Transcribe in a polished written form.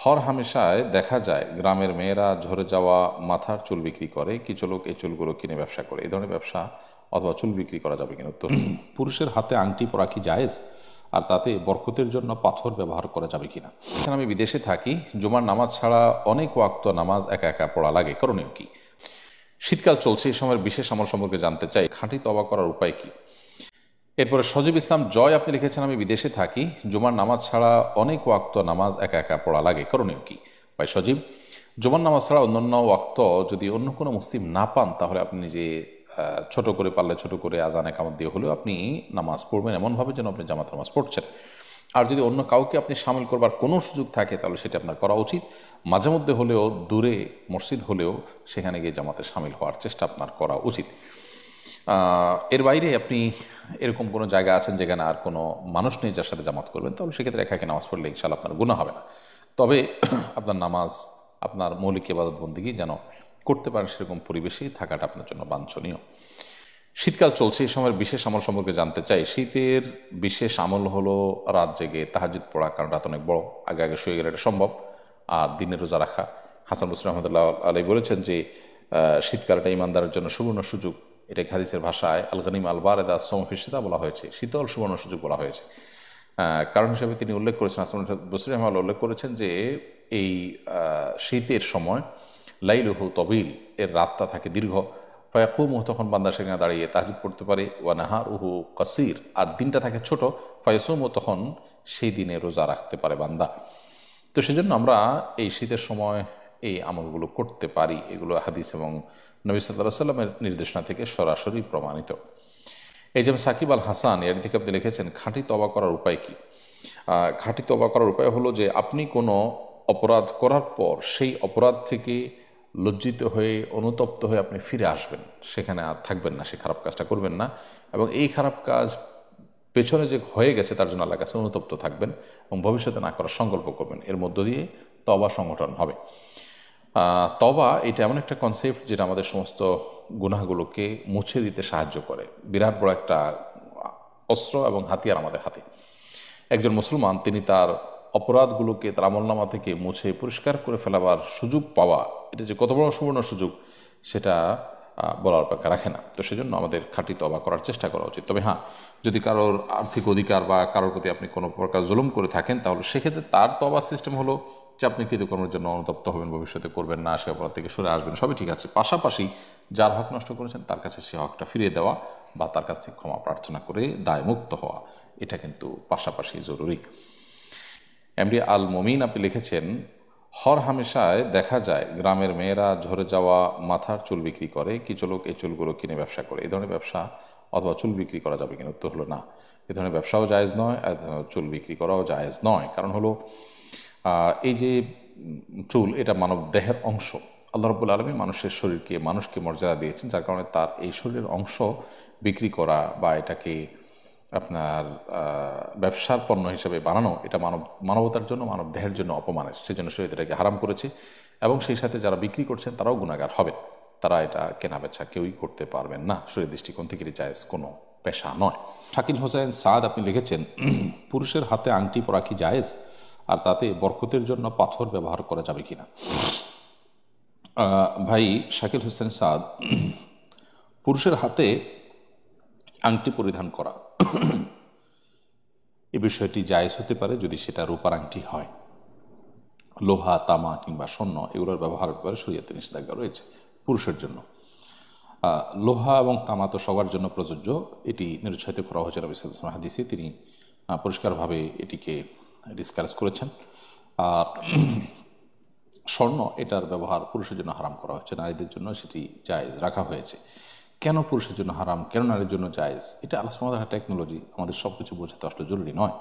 হর হামেশায় দেখা যায় গ্রামের মেয়েরা ঝরে যাওয়া মাথার চুল বিক্রি করে, কিছু লোক এই চুলগুলো কিনে ব্যবসা করে। এই ধরনের ব্যবসা অথবা চুল বিক্রি করা যাবে কিনা? উত্তর, পুরুষের হাতে আংটি পরা কি জায়েজ? আর তাতে বরকতের জন্য পাথর ব্যবহার করা যাবে কিনা? এখানে আমি বিদেশে থাকি, জুমার নামাজ ছাড়া অনেক ওয়াক্ত নামাজ একা একা পড়া লাগে, করণীয় কি? শীতকাল চলছে, এই সময়ের বিশেষ আমল সম্পর্কে জানতে চাই, খাঁটি তওবা করার উপায় কি? এরপরে সজীব ইসলাম জয় আপনি লিখেছেন, আমি বিদেশে থাকি, জুমার নামাজ ছাড়া অনেক ওয়াক্ত নামাজ একা একা পড়া লাগে, করণীয় কি? ভাই সজীব, জুমার নামাজ ছাড়া অন্যান্য ওয়াক্ত যদি অন্য কোনো মুসলিম না পান, তাহলে আপনি নিজে ছোট করে, পারলে ছোট করে আজান একামত দিয়ে হলেও আপনি নামাজ পড়বেন, এমনভাবে যেন আপনি জামাত নামাজ পড়ছেন। আর যদি অন্য কাউকে আপনি সামিল করবার কোনো সুযোগ থাকে, তাহলে সেটা আপনার করা উচিত। মাঝে মধ্যে হলেও, দূরে মসজিদ হলেও সেখানে গিয়ে জামাতে সামিল হওয়ার চেষ্টা আপনার করা উচিত। এর বাইরে আপনি এরকম কোনো জায়গা আছেন যেখানে আর কোনো মানুষ নেই যার সাথে জামাত করবেন, তাহলে সেক্ষেত্রে একা একা নামাজ পড়লে ইনশাআল্লাহ আপনার গুনাহ হবে না। তবে আপনার নামাজ, আপনার মৌলিক ইবাদত বন্দেগী যেন করতে পারেন সেরকম পরিবেশেই থাকাটা আপনার জন্য বাঞ্ছনীয়। শীতকাল চলছে, এই সময়ের বিশেষ আমল সম্পর্কে জানতে চাই। শীতের বিশেষ আমল হলো রাত জেগে তাহাজ্জুদ পড়া, কারণ রাত অনেক বড়, আগে আগে শুয়ে গেলে এটা সম্ভব। আর দিনের রোজা রাখা। হাসান বসরি রহমতুল্লাহ আলাইহি বলেছেন যে শীতকালটা ইমানদারের জন্য সুবর্ণ সুযোগ। এটা হাদিসের ভাষায় আল গনিম আল বারেদা সোম ফিসিতা বলা হয়েছে, শীতল সুবর্ণ সুযোগ বলা হয়েছে। কারণ হিসেবে তিনি উল্লেখ করেছেন, হাসান বসরি রহমাতুল্লাহ উল্লেখ করেছেন যে এই শীতের সময় লাইলুহু তবিল, এর রাতটা থাকে দীর্ঘ। ফায়াকুমু, তখন বান্দা সেখানে দাঁড়িয়ে তাহাজ্জুদ পড়তে পারে। ওয়া নাহারুহু কাসির, আর দিনটা থাকে ছোট। ফায়াসুমু, তখন সেই দিনে রোজা রাখতে পারে বান্দা। তো সেজন্য আমরা এই শীতের সময় এই আমলগুলো করতে পারি। এগুলো হাদিস এবং নবী সাল্লাল্লাহু আলাইহি সাল্লামের নির্দেশনা থেকে সরাসরি প্রমাণিত। এই যেমন সাকিব আল হাসান এর থেকে আপনি লিখেছেন, খাঁটি তওবা করার উপায় কি? খাঁটি তওবা করার উপায় হলো যে আপনি কোনো অপরাধ করার পর সেই অপরাধ থেকে লজ্জিত হয়ে, অনুতপ্ত হয়ে আপনি ফিরে আসবেন, সেখানে আর থাকবেন না, সে খারাপ কাজটা করবেন না। এবং এই খারাপ কাজ পেছনে যে হয়ে গেছে তার জন্য আল্লাহর কাছে অনুতপ্ত থাকবেন এবং ভবিষ্যতে না করার সংকল্প করবেন। এর মধ্য দিয়ে তওবা সংগঠন হবে। তওবা এটা এমন একটা কনসেপ্ট যেটা আমাদের সমস্ত গুনাহগুলোকে মুছে দিতে সাহায্য করে। বিরাট বড় একটা অস্ত্র এবং হাতিয়ার আমাদের হাতে। একজন মুসলমান তিনি তার অপরাধগুলোকে তার আমলনামা থেকে মুছে পরিষ্কার করে ফেলাবার সুযোগ পাওয়া, এটা যে কত বড় সুবর্ণ সুযোগ সেটা বলার অপেক্ষা রাখে না। তো সেজন্য আমাদের খাঁটি তওবা করার চেষ্টা করা উচিত। তবে হ্যাঁ, যদি কারোর আর্থিক অধিকার বা কারোর প্রতি আপনি কোনো প্রকার জুলুম করে থাকেন, তাহলে সেক্ষেত্রে তার তওবার সিস্টেম হলো যে আপনি কৃতকর্মের জন্য অনুতপ্ত হবেন, ভবিষ্যতে করবেন না, সে অপরাধ থেকে সরে আসবেন, সবই ঠিক আছে। পাশাপাশি যার হক নষ্ট করেছেন তার কাছে সে হকটা ফিরিয়ে দেওয়া বা তার কাছ থেকে ক্ষমা প্রার্থনা করে দায়মুক্ত হওয়া, এটা কিন্তু পাশাপাশি জরুরি। এমডি আল মমিন আপনি লিখেছেন, হর হামেশায় দেখা যায় গ্রামের মেয়েরা ঝরে যাওয়া মাথার চুল বিক্রি করে, কিছু লোক এই চুলগুলো কিনে ব্যবসা করে। এই ধরনের ব্যবসা অথবা চুল বিক্রি করা যাবে কিনা? উত্তর হলো না, এ ধরনের ব্যবসাও জায়েজ নয়, চুল বিক্রি করাও জায়েজ নয়। কারণ হলো এই যে চুল, এটা মানব দেহের অংশ। আল্লাহ রাব্বুল আলামিন মানুষের শরীরকে, মানুষকে মর্যাদা দিয়েছেন, যার কারণে তার এই শরীরের অংশ বিক্রি করা বা এটাকে আপনার ব্যবসার পণ্য হিসেবে বানানো, এটা মানবতার জন্য, মানব দেহের জন্য অপমানের। সেজন্য শরীয়ত এটাকে হারাম করেছে। এবং সেই সাথে যারা বিক্রি করছেন তারাও গুনাহগার হবেন। তারা এটা কেনা বেচা কেউই করতে পারবেন না, শরীর দৃষ্টিকোণ থেকে এটি জায়েজ কোনো পেশা নয়। শাকিল হোসেন সাদ আপনি লিখেছেন, পুরুষের হাতে আংটি পরা কি জায়েজ? আর তাতে বরকতের জন্য পাথর ব্যবহার করা যাবে কিনা? ভাই শাকিল হোসেন সাদ, পুরুষের হাতে আংটি পরিধান করা এই বিষয়টি জায়েজ হতে পারে যদি সেটা রূপার আংটি হয়। লোহা, তামা কিংবা স্বর্ণ এগুলোর ব্যবহারের ব্যাপারে শরীয়তে নিষেধাজ্ঞা রয়েছে পুরুষের জন্য। লোহা এবং তামা তো সবার জন্য প্রযোজ্য, এটি নিরুৎসাহিত করা হয়েছে নবী সাল্লাল্লাহু আলাইহি ওয়াসাল্লাম হাদিসে, তিনি পরিষ্কারভাবে এটিকে ডিসকারেজ করেছেন। আর স্বর্ণ, এটার ব্যবহার পুরুষের জন্য হারাম করা হয়েছে, নারীদের জন্য সেটি জায়েজ রাখা হয়েছে। কেন পুরুষের জন্য হারাম, কেন নারীর জন্য জায়েজ, এটা আল্লাহ সুবহানাহু ওয়া তাআলার টেকনোলজি, আমাদের সব কিছু বোঝাতে আসলে জরুরি নয়।